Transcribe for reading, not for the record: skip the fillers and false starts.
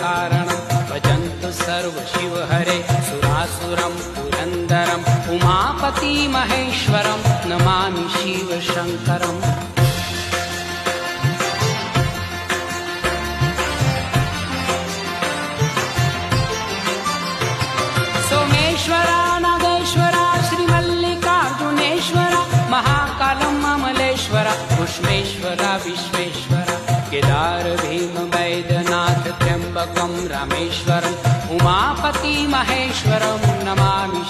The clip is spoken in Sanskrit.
कारणं भजन्तु सर्व शिव हरे सुरासुरं पुरन्दरम् उमापति महेश्वरं नमामि शिव शङ्करम् सोमेश्वरा नागेश्वरा श्रीमल्लिकार्जुनेश्वरा महाकालं अमलेश्वरा पुष्पेश्वरा विश्वेश्वरा केदार भीम वैद्यनाथ त्र्यम्बकं रामेश्वरम् उमापति महेश्वरं नमामि